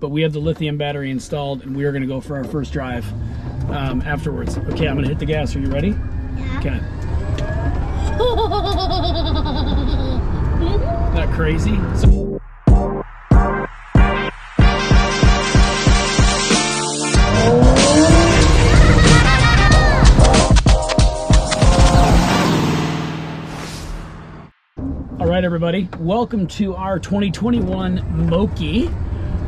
but we have the lithium battery installed and we are going to go for our first drive afterwards. Okay, I'm going to hit the gas. Are you ready? Yeah. Okay. Isn't that crazy? All right, everybody, welcome to our 2021 Moke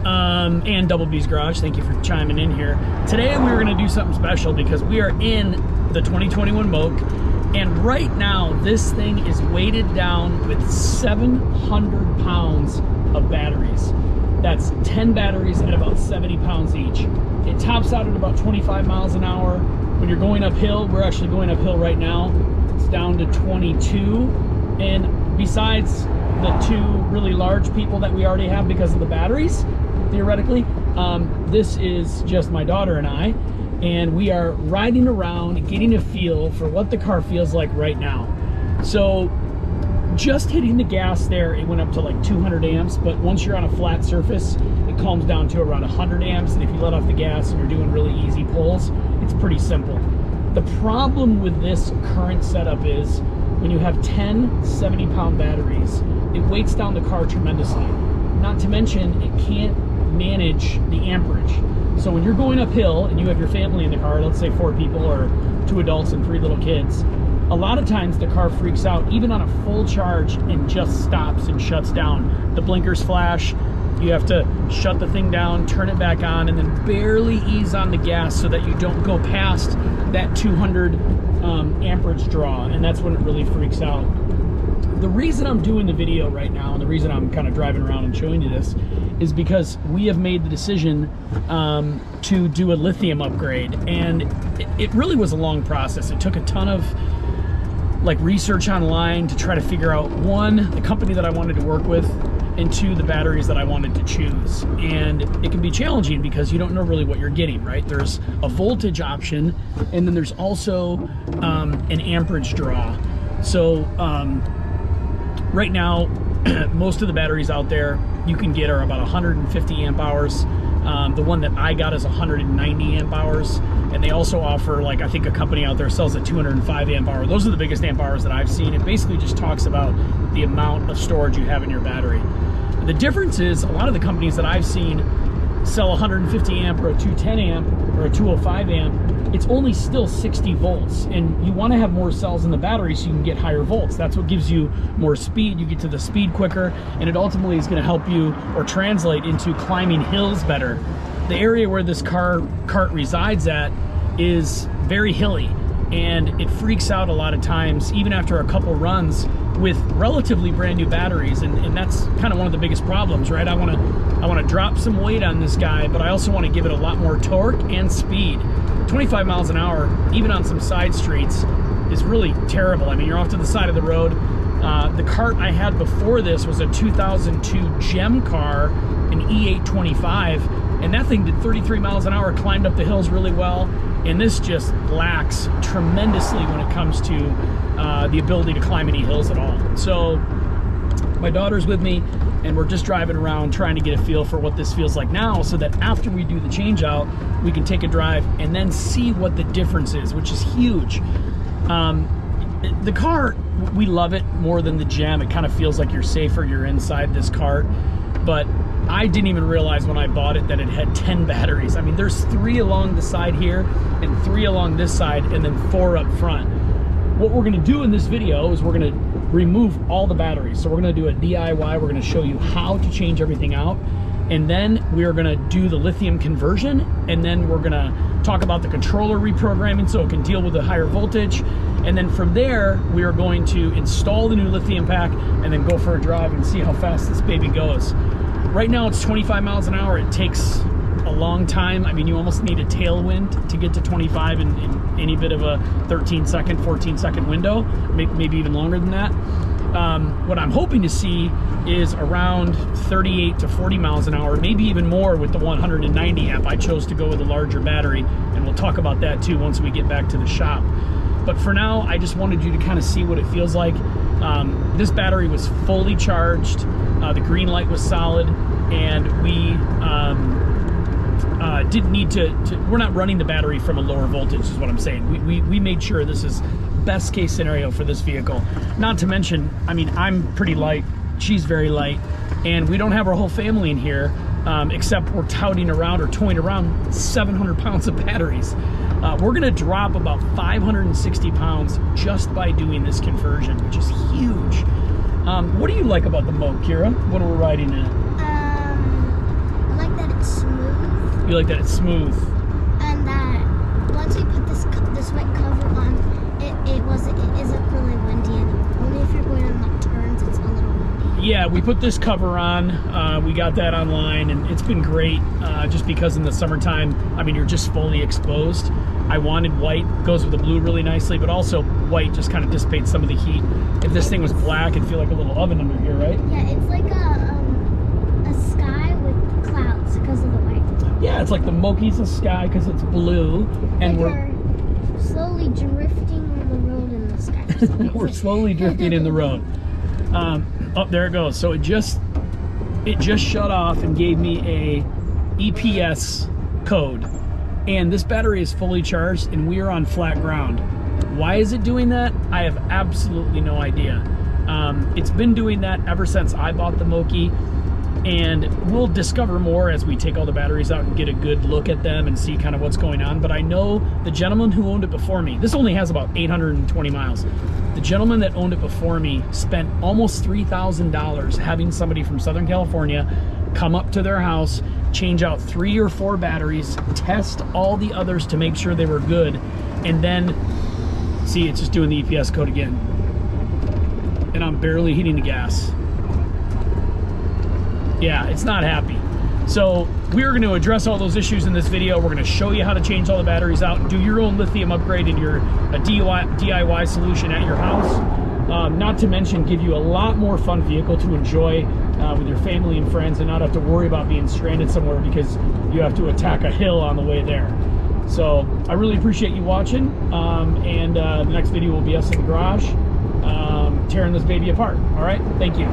and Double B's Garage. Thank you for chiming in here. Today we're going to do something special because we are in the 2021 Moke, and right now this thing is weighted down with 700 pounds of batteries. That's 10 batteries at about 70 pounds each. It tops out at about 25 miles an hour. When you're going uphill, we're actually going uphill right now, it's down to 22. And besides the two really large people that we already have because of the batteries, theoretically, this is just my daughter and I, and we are riding around getting a feel for what the car feels like right now. So just hitting the gas there, it went up to like 200 amps, but once you're on a flat surface, it calms down to around 100 amps, and if you let off the gas and you're doing really easy pulls, it's pretty simple. The problem with this current setup is when you have 10 70-pound batteries, it weights down the car tremendously. Not to mention, it can't manage the amperage. So when you're going uphill and you have your family in the car, let's say 4 people or 2 adults and 3 little kids, a lot of times the car freaks out, even on a full charge, and just stops and shuts down. The blinkers flash, you have to shut the thing down, turn it back on, and then barely ease on the gas so that you don't go past that 200 amperage draw, and that's when it really freaks out. The reason I'm doing the video right now, and the reason I'm kind of driving around and showing you this, is because we have made the decision to do a lithium upgrade, and it really was a long process. It took a ton of research online to try to figure out, 1, the company that I wanted to work with, and 2, the batteries that I wanted to choose. And it can be challenging because you don't know really what you're getting, right? There's a voltage option, and then there's also an amperage draw. So right now, most of the batteries out there you can get are about 150 amp hours. The one that I got is 190 amp hours, and they also offer, I think a company out there sells a 205 amp hour. Those are the biggest amp hours that I've seen. It basically just talks about the amount of storage you have in your battery. The difference is, a lot of the companies that I've seen sell 150 amp or a 210 amp or a 205 amp. It's only still 60 volts, and you want to have more cells in the battery so you can get higher volts. That's what gives you more speed. You get to the speed quicker, and it ultimately is going to help you or translate into climbing hills better. The area where this cart resides at is very hilly, and it freaks out a lot of times, even after a couple runs with relatively brand new batteries, and that's kind of one of the biggest problems, right? I want to drop some weight on this guy, but I also want to give it a lot more torque and speed. 25 miles an hour, even on some side streets, is really terrible. I mean, you're off to the side of the road. The cart I had before this was a 2002 Gem car, an E825, and that thing did 33 miles an hour, climbed up the hills really well, and this just lacks tremendously when it comes to the ability to climb any hills at all. So my daughter's with me, and we're just driving around trying to get a feel for what this feels like now, so that after we do the change out, we can take a drive and then see what the difference is, which is huge. The car, we love it more than the Gem. It kind of feels like you're safer, you're inside this cart, but I didn't even realize when I bought it that it had 10 batteries. I mean, there's 3 along the side here and 3 along this side, and then 4 up front. What we're going to do in this video is we're going to remove all the batteries. So we're going to do a DIY. We're going to show you how to change everything out, and then we're going to do the lithium conversion, and then we're going to talk about the controller reprogramming so it can deal with the higher voltage, and then from there we are going to install the new lithium pack and then go for a drive and see how fast this baby goes. Right now it's 25 miles an hour. It takes a long time. I mean, you almost need a tailwind to get to 25 in any bit of a 13-second, 14-second window, maybe even longer than that. What I'm hoping to see is around 38 to 40 miles an hour, maybe even more with the 190 amp. I chose to go with a larger battery, and we'll talk about that too once we get back to the shop. But for now, I just wanted you to kind of see what it feels like. This battery was fully charged. The green light was solid, and we didn't need to, we're not running the battery from a lower voltage is what I'm saying. We made sure this is best case scenario for this vehicle. Not to mention, I mean, I'm pretty light, she's very light, and we don't have our whole family in here, except we're touting around or towing around 700 pounds of batteries. We're gonna drop about 560 pounds just by doing this conversion, which is huge. What do you like about the Moke, Kira, when we're riding it? I like that it's smooth. You like that it's smooth? And that once we put this wet cover on, it isn't really windy anymore. Only if you're going on like turns, it's a little windy. Yeah, we put this cover on. We got that online, and it's been great. Just because in the summertime, I mean, you're just fully exposed. I wanted white, goes with the blue really nicely, but also white just kind of dissipates some of the heat. If this thing was black, it'd feel like a little oven under here, right? Yeah, it's like a sky with clouds because of the white. Yeah, it's like the Moke's a sky because it's blue, and like we're slowly drifting on the road in the sky. we're slowly drifting in the road. Oh, there it goes. So it just shut off and gave me a EPS code, and this battery is fully charged, and we are on flat ground. Why is it doing that? I have absolutely no idea. It's been doing that ever since I bought the Moke, and we'll discover more as we take all the batteries out and get a good look at them and see kind of what's going on. But I know the gentleman who owned it before me, this only has about 820 miles. The gentleman that owned it before me spent almost $3,000 having somebody from Southern California come up to their house, change out 3 or 4 batteries, test all the others to make sure they were good, and then see, it's just doing the EPS code again. And I'm barely hitting the gas. Yeah, it's not happy. So we're going to address all those issues in this video. We're going to show you how to change all the batteries out and do your own lithium upgrade in a DIY solution at your house. Not to mention give you a lot more fun vehicle to enjoy with your family and friends, and not have to worry about being stranded somewhere because you have to attack a hill on the way there. So I really appreciate you watching, and the next video will be us in the garage tearing this baby apart. All right, thank you.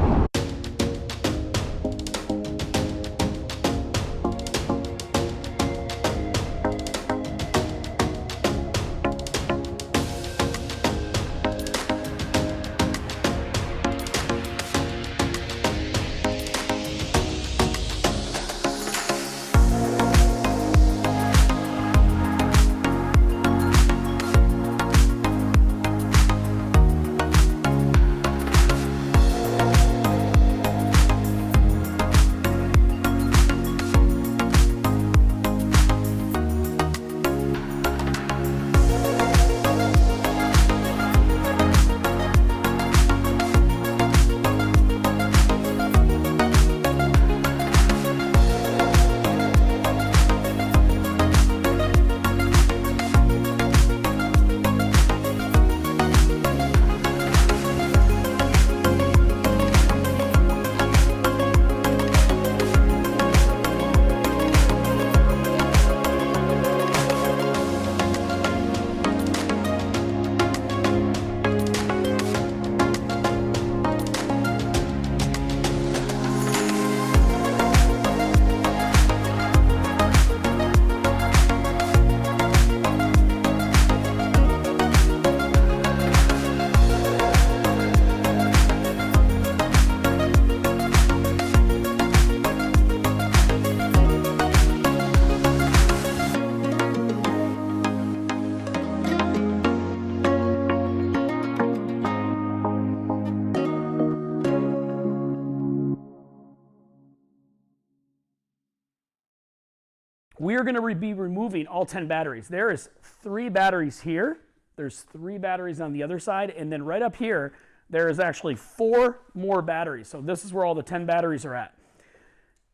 We're going to be removing all 10 batteries. There is 3 batteries here. There's 3 batteries on the other side. And then right up here, there is actually 4 more batteries. So this is where all the 10 batteries are at.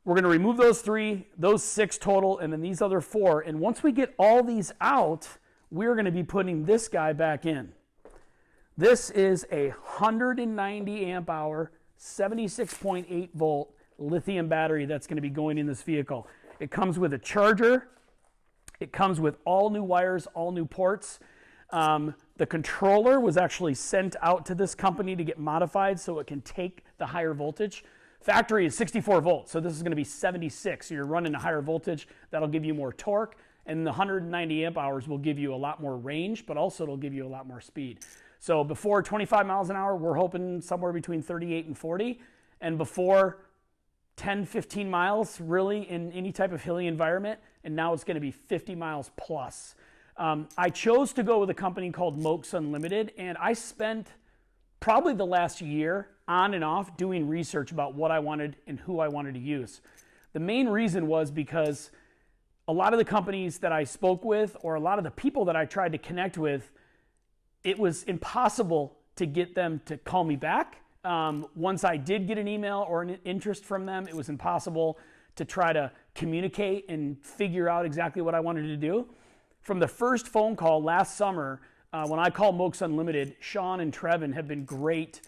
We're going to remove those 3, those 6 total, and then these other 4. And once we get all these out, we're going to be putting this guy back in. This is a 190 amp hour, 76.8 volt lithium battery that's going to be going in this vehicle. It comes with a charger. It comes with all new wires, all new ports. The controller was actually sent out to this company to get modified so it can take the higher voltage. Factory is 64 volts, so this is going to be 76. So you're running a higher voltage. That'll give you more torque, and the 190 amp hours will give you a lot more range, but also it'll give you a lot more speed. So before 25 miles an hour, we're hoping somewhere between 38 and 40, and before 10, 15 miles, really, in any type of hilly environment, and now it's going to be 50 miles plus. I chose to go with a company called Moke Unlimited, and I spent probably the last year on and off doing research about what I wanted and who I wanted to use. The main reason was because a lot of the companies that I spoke with, or a lot of the people that I tried to connect with, it was impossible to get them to call me back. Once I did get an email or an interest from them, it was impossible to try to communicate and figure out exactly what I wanted to do. From the first phone call last summer, when I called Moke Unlimited, Sean and Trevin have been great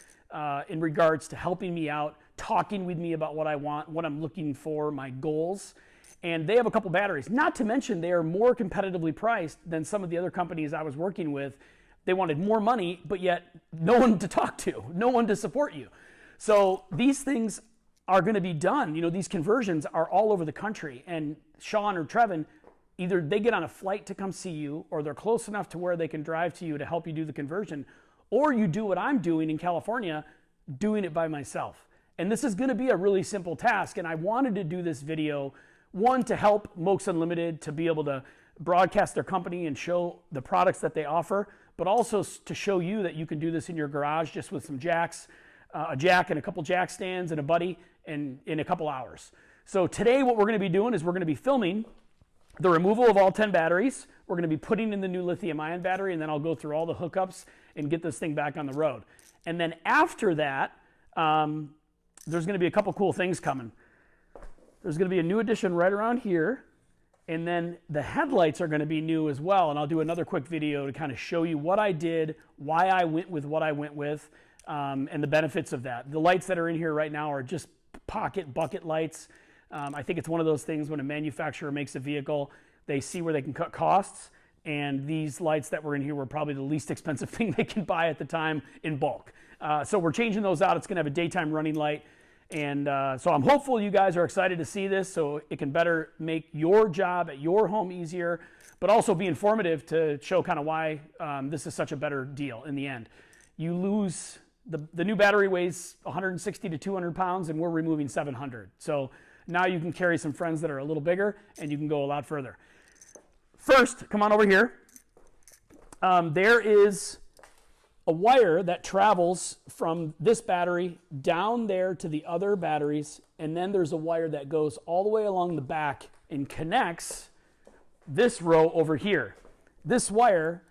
in regards to helping me out, talking with me about what I want, what I'm looking for, my goals. And they have a couple batteries. Not to mention, they are more competitively priced than some of the other companies I was working with. They wanted more money, but yet no one to talk to, no one to support you. So these things are going to be done. You know, these conversions are all over the country. And Sean or Trevin, either they get on a flight to come see you, or they're close enough to where they can drive to you to help you do the conversion, or you do what I'm doing in California, doing it by myself. And this is going to be a really simple task. And I wanted to do this video, one, to help Moke Unlimited to be able to broadcast their company and show the products that they offer, but also to show you that you can do this in your garage just with some jacks, a jack and a couple jack stands and a buddy, and in a couple hours. So today what we're going to be doing is we're going to be filming the removal of all 10 batteries. We're going to be putting in the new lithium ion battery, and then I'll go through all the hookups and get this thing back on the road. And then after that, there's going to be a couple cool things coming. There's going to be a new addition right around here, and then the headlights are going to be new as well, and I'll do another quick video to kind of show you what I did, why I went with what I went with, and the benefits of that. The lights that are in here right now are just bucket lights. I think it's one of those things when a manufacturer makes a vehicle, they see where they can cut costs, and these lights that were in here were probably the least expensive thing they can buy at the time in bulk. So we're changing those out. It's going to have a daytime running light, and so I'm hopeful you guys are excited to see this so it can better make your job at your home easier, but also be informative to show kind of why this is such a better deal in the end. You lose, the new battery weighs 160 to 200 pounds, and we're removing 700. So now you can carry some friends that are a little bigger, and you can go a lot further. First, come on over here. There is a wire that travels from this battery down there to the other batteries, and then there's a wire that goes all the way along the back and connects this row over here. This wire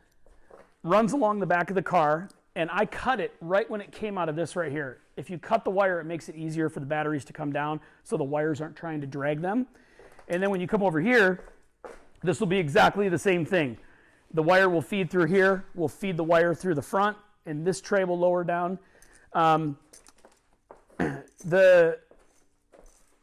runs along the back of the car, and I cut it right when it came out of this right here. If you cut the wire, it makes it easier for the batteries to come down so the wires aren't trying to drag them. And then when you come over here, this will be exactly the same thing. The wire will feed through here, will feed the wire through the front, and this tray will lower down. The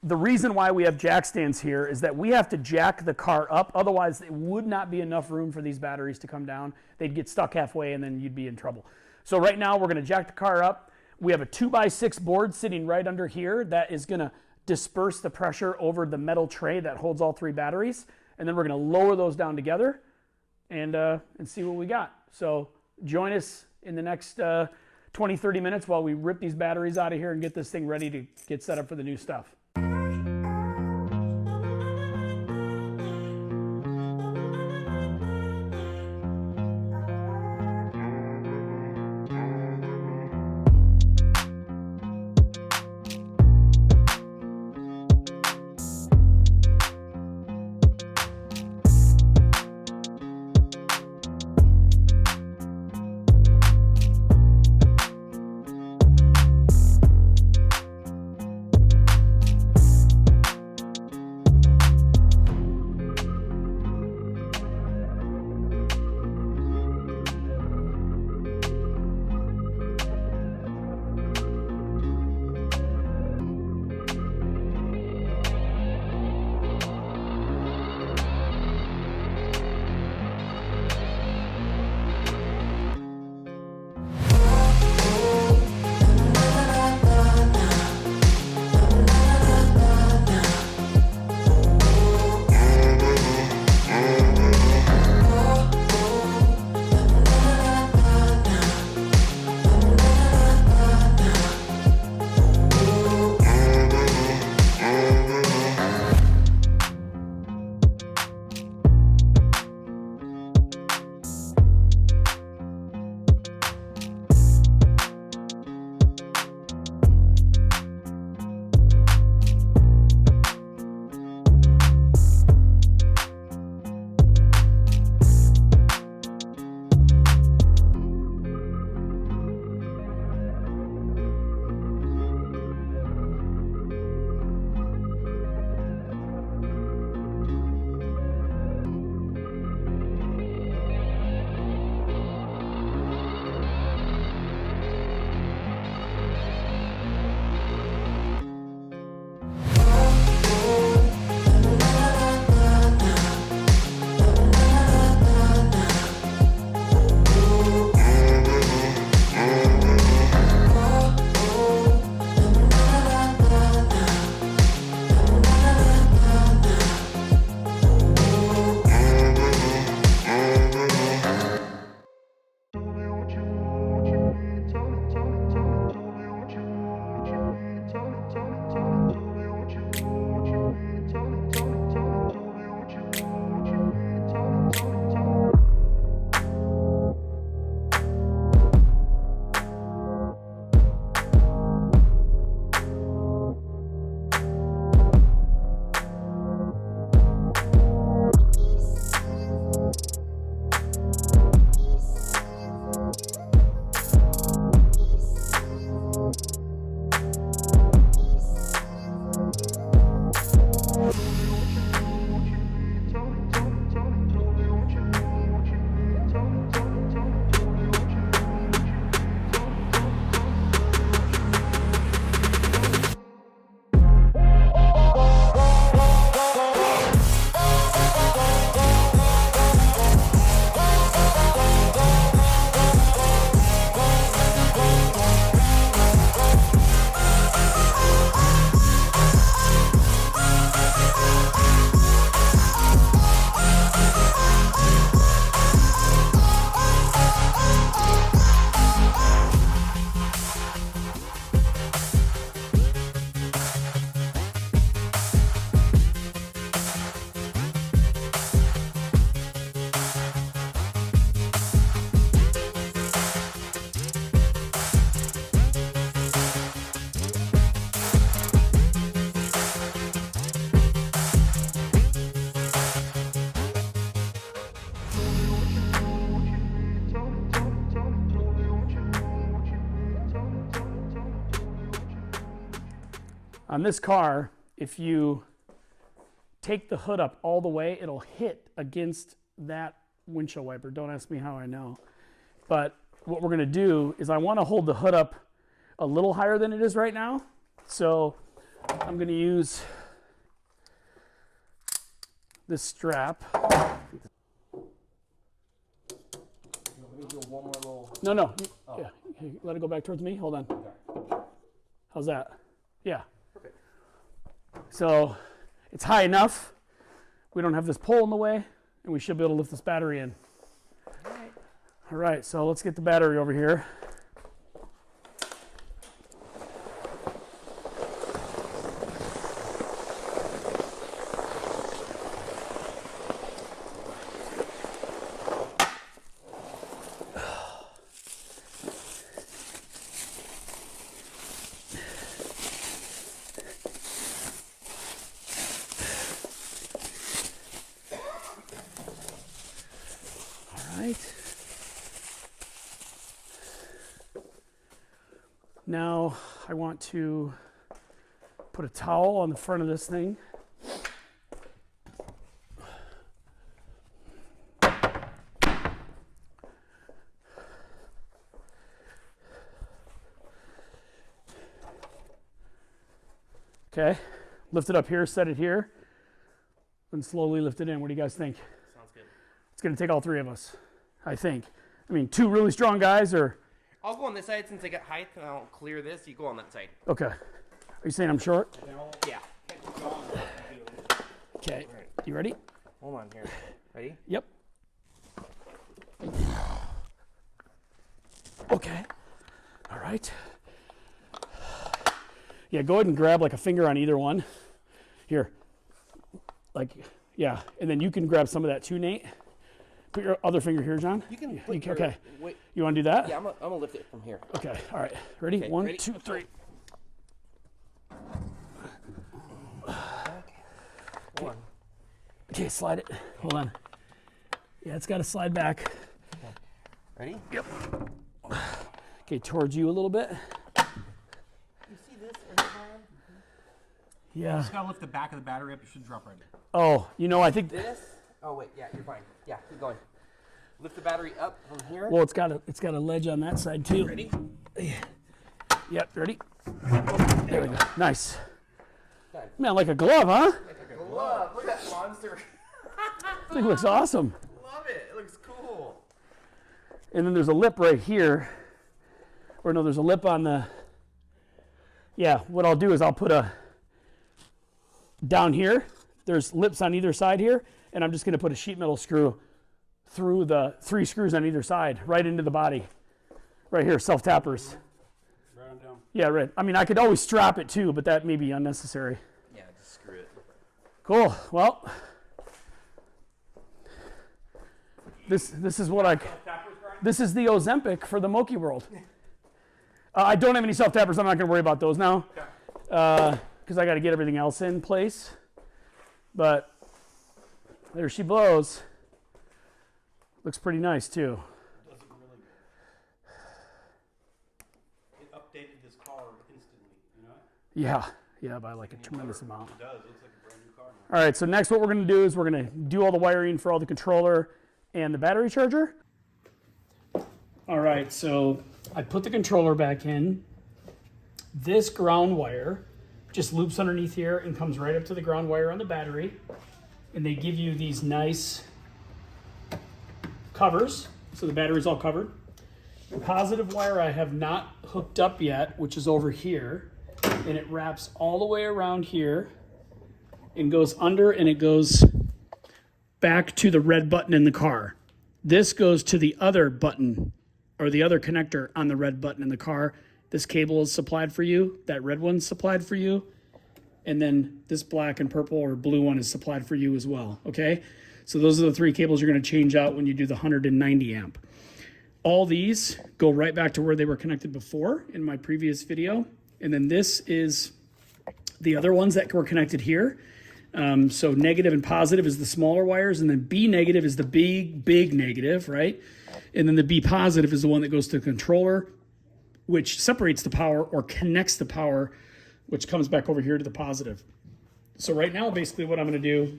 reason why we have jack stands here is that we have to jack the car up, otherwise it would not be enough room for these batteries to come down. They'd get stuck halfway and then you'd be in trouble. So right now we're going to jack the car up. We have a 2x6 board sitting right under here that is going to disperse the pressure over the metal tray that holds all 3 batteries. And then we're going to lower those down together and see what we got. So join us in the next 20, 30 minutes while we rip these batteries out of here and get this thing ready to get set up for the new stuff. On this car, if you take the hood up all the way, it'll hit against that windshield wiper. Don't ask me how I know. But what we're going to do is I want to hold the hood up a little higher than it is right now. So I'm going to use this strap. One more little... No. Oh. Yeah. Let it go back towards me. Hold on. Okay. How's that? Yeah. Perfect. So it's high enough. We don't have this pole in the way, and we should be able to lift this battery in. All right, so let's get the battery over here. Now I want to put a towel on the front of this thing. Okay, lift it up here, set it here, and slowly lift it in. What do you guys think? Sounds good. It's going to take all three of us, I think. I mean, two really strong guys or... I'll go on this side since I got height, and I'll clear this. You go on that side. Okay. Are you saying I'm short? Yeah. Okay. You ready? Hold on here. Ready? Yep. Okay. All right. Yeah, go ahead and grab like a finger on either one. Here. Like, yeah. And then you can grab some of that too, Nate. Put your other finger here, John. You can put your, okay. Wait. You want to do that? Yeah, I'm gonna lift it from here. Okay. All right. Ready? Okay, 1, ready? 2, 3. One. Okay, slide it. Hold on. Yeah, it's got to slide back. Okay. Ready? Yep. Okay, towards you a little bit. You see this? Yeah. Just gotta lift the back of the battery up. You should drop right in. Oh, you know, I think. This? Oh wait, yeah, you're fine. Yeah, keep going. Lift the battery up from here. Well, it's got a ledge on that side too. Ready? Yep. Ready? There we go. Nice. Done. Man, like a glove, huh? Like a glove. Look at that monster. I think it looks awesome. Love it. It looks cool. And then there's a lip right here. Or no, there's a lip on the. Yeah. What I'll do is I'll put a. Down here, there's lips on either side here, and I'm just going to put a sheet metal screw through the 3 screws on either side, right into the body. Right here, self-tappers. Right on down. Yeah, right. I mean, I could always strap it too, but that may be unnecessary. Yeah, just screw it. Cool. Well, this is what I. This is the Ozempic for the Moke world. I don't have any self-tappers. I'm not going to worry about those now. Because I got to get everything else in place. But there she blows. Looks pretty nice too. Doesn't really. It updated this car instantly, you know? Yeah, by like a tremendous amount. It does. It looks like a brand new car now. All right, so next what we're going to do is we're going to do all the wiring for all the controller and the battery charger. All right, so I put the controller back in. This ground wire just loops underneath here and comes right up to the ground wire on the battery. And they give you these nice covers, so the battery's all covered. The positive wire I have not hooked up yet, which is over here, and it wraps all the way around here and goes under, and it goes back to the red button in the car. This goes to the other button, or the other connector on the red button in the car. This cable is supplied for you. That red one's supplied for you. And then this black and purple or blue one is supplied for you as well, okay? So those are the 3 cables you're gonna change out when you do the 190 amp. All these go right back to where they were connected before in my previous video. And then this is the other ones that were connected here. So negative and positive is the smaller wires, and then B negative is the big negative, right? And then the B positive is the one that goes to the controller, which separates the power or connects the power which comes back over here to the positive. So right now, basically what I'm going to do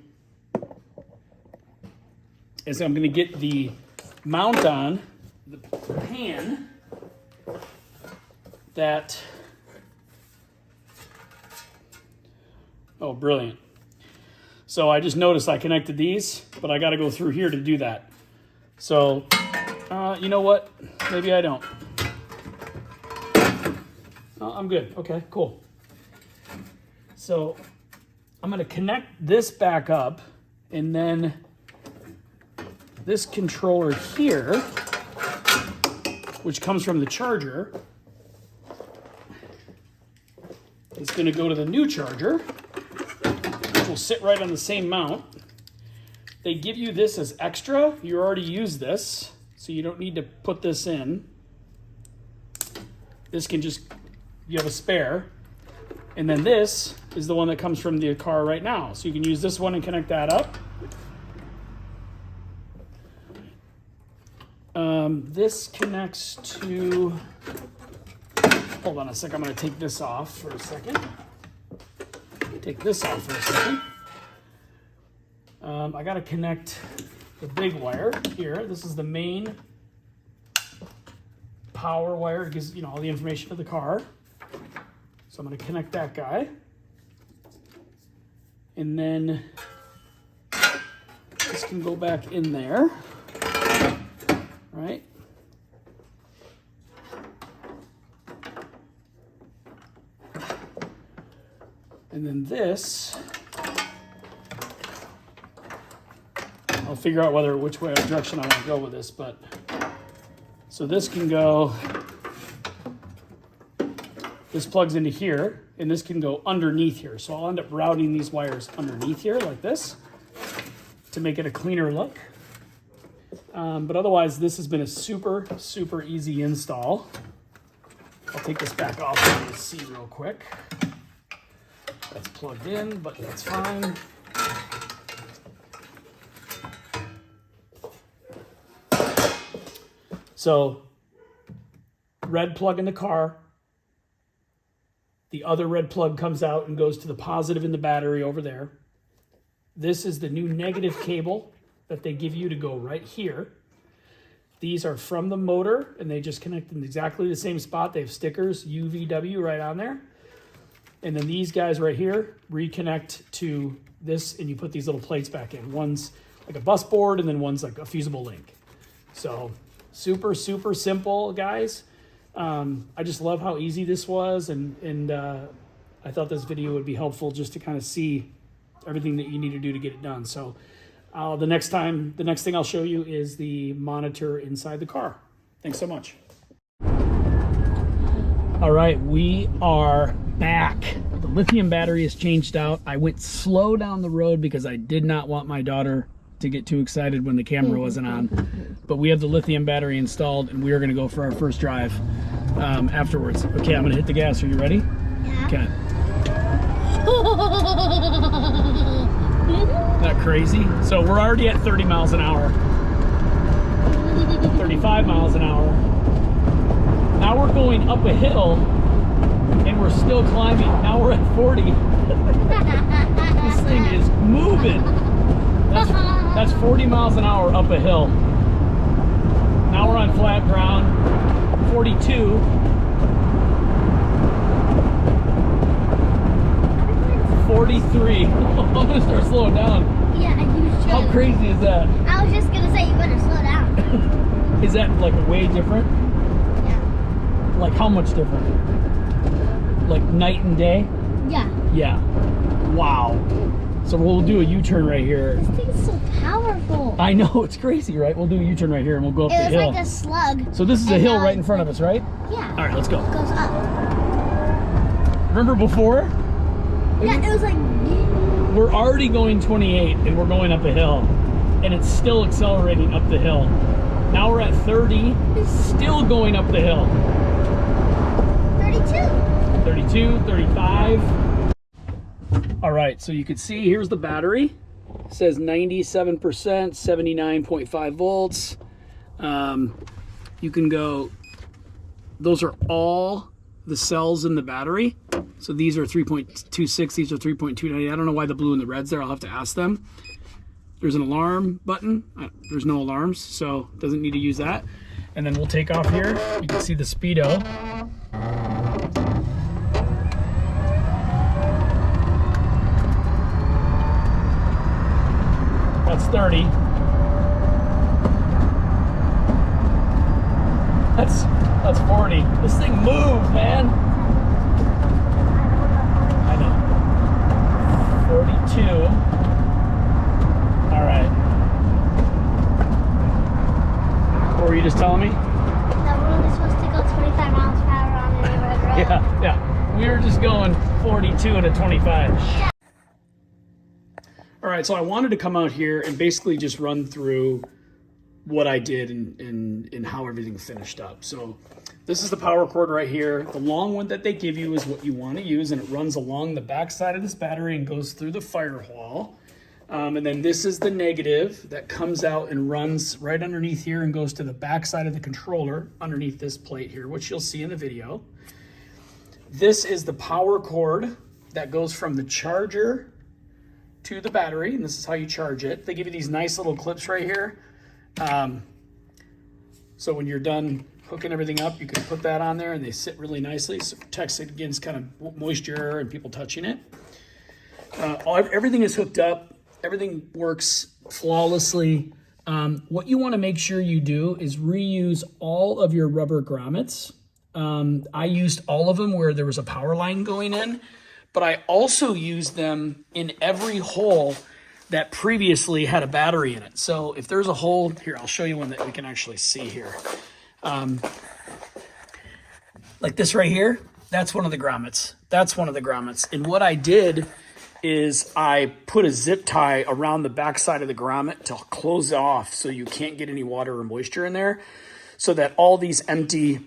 is I'm going to get the mount on the pan that, oh, brilliant. So I just noticed I connected these, but I got to go through here to do that. So, you know what? Maybe I don't. Oh, I'm good. Okay, cool. So I'm going to connect this back up, and then this controller here, which comes from the charger, is going to go to the new charger, which will sit right on the same mount. They give you this as extra. You already use this, so you don't need to put this in. This can just, you have a spare. And then this is the one that comes from the car right now. So you can use this one and connect that up. This connects to, hold on a sec, I'm gonna take this off for a second. Take this off for a second. I gotta connect the big wire here. This is the main power wire. It gives, you know, all the information to the car. So I'm gonna connect that guy. And then this can go back in there, right? And then this, I'll figure out which way direction I want to go with this, but so this can go, this plugs into here, and this can go underneath here. So I'll end up routing these wires underneath here like this to make it a cleaner look. But otherwise, this has been a super, super easy install. I'll take this back off so you can see real quick. That's plugged in, but that's fine. So, red plug in the car. The other red plug comes out and goes to the positive in the battery over there. This is the new negative cable that they give you to go right here. These are from the motor, and they just connect in exactly the same spot. They have stickers, UVW, right on there. And then these guys right here reconnect to this, and you put these little plates back in. One's like a bus board, and then one's like a fusible link. So super, super simple, guys. I just love how easy this was, and I thought this video would be helpful just to kind of see everything that you need to do to get it done. So the next thing I'll show you is the monitor inside the car. Thanks so much. All right, we are back. The lithium battery is changed out. I went slow down the road because I did not want my daughter to get too excited when the camera wasn't on. But we have the lithium battery installed, and we are going to go for our first drive afterwards. Okay, I'm going to hit the gas. Are you ready? Yeah. Okay. Isn't that crazy? So we're already at 30 miles an hour. 35 miles an hour. Now we're going up a hill, and we're still climbing. Now we're at 40. This thing is moving. That's 40 miles an hour up a hill. Now we're on flat ground. 42. 43. I'm gonna start slowing down. Yeah, you should. How crazy is that? I was just gonna say you better slow down. Is that like way different? Yeah. Like how much different? Like night and day? Yeah. Yeah. Wow. So we'll do a U-turn right here. This thing's so powerful. I know, it's crazy, right? We'll do a U-turn right here and we'll go up the It was hill. like a slug. So this is a and hill now right in it's front of like- us, right? Yeah. All right, let's go. It goes up. Remember before? Yeah, it was like. We're already going 28 and we're going up a hill, and it's still accelerating up the hill. Now we're at 30, still going up the hill. 32. 32, 35. All right, so you can see here's the battery. It says 97%, 79.5 volts. You can go, those are all the cells in the battery. So these are 3.26, these are 3.29. I don't know why the blue and the red's there. I'll have to ask them. There's an alarm button. There's no alarms, so doesn't need to use that. And then we'll take off here. You can see the speedo. That's 30. That's 40. This thing moves, man. I know. 42. All right. What were you just telling me? That we're only supposed to go 25 miles per hour on the red road. Yeah. We were just going 42 and a 25. All right, so I wanted to come out here and basically just run through what I did and how everything finished up. So this is the power cord right here. The long one that they give you is what you want to use, and it runs along the back side of this battery and goes through the firewall. And then this is the negative that comes out and runs right underneath here and goes to the back side of the controller underneath this plate here, which you'll see in the video. This is the power cord that goes from the charger to the battery, and this is how you charge it. They give you these nice little clips right here. So when you're done hooking everything up, you can put that on there and they sit really nicely. So it protects it against kind of moisture and people touching it. Everything is hooked up. Everything works flawlessly. What you want to make sure you do is reuse all of your rubber grommets. I used all of them where there was a power line going in, but I also used them in every hole that previously had a battery in it. So if there's a hole here, I'll show you one that we can actually see here. Like this right here, that's one of the grommets. That's one of the grommets. And what I did is I put a zip tie around the backside of the grommet to close it off so you can't get any water or moisture in there, so that all these empty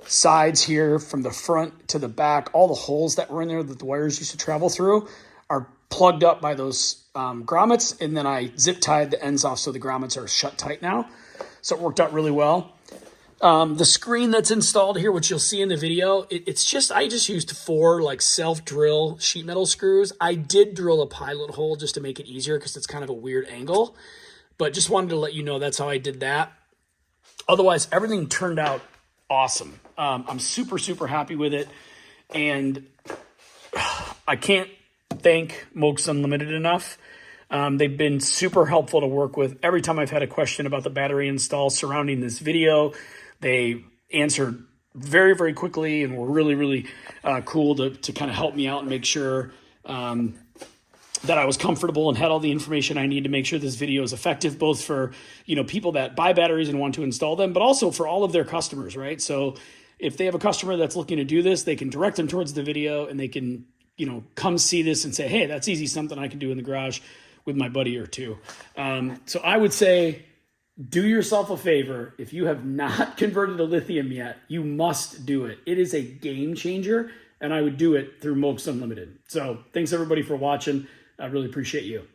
sides here from the front to the back, all the holes that were in there that the wires used to travel through are plugged up by those grommets, and then I zip tied the ends off so the grommets are shut tight now. So it worked out really well. The screen that's installed here, which you'll see in the video, I just used 4 like self-drill sheet metal screws. I did drill a pilot hole just to make it easier because it's kind of a weird angle, but just wanted to let you know that's how I did that. Otherwise, everything turned out awesome. I'm super, super happy with it, and I can't thank Moke's Unlimited enough. They've been super helpful to work with. Every time I've had a question about the battery install surrounding this video, they answered very, very quickly and were really, really cool to kind of help me out and make sure that I was comfortable and had all the information I need to make sure this video is effective, both for, people that buy batteries and want to install them, but also for all of their customers, right? So if they have a customer that's looking to do this, they can direct them towards the video and they can, come see this and say, hey, that's easy, something I can do in the garage with my buddy or two. So I would say, do yourself a favor. If you have not converted to lithium yet, you must do it. It is a game changer, and I would do it through Moke's Unlimited. So thanks everybody for watching. I really appreciate you.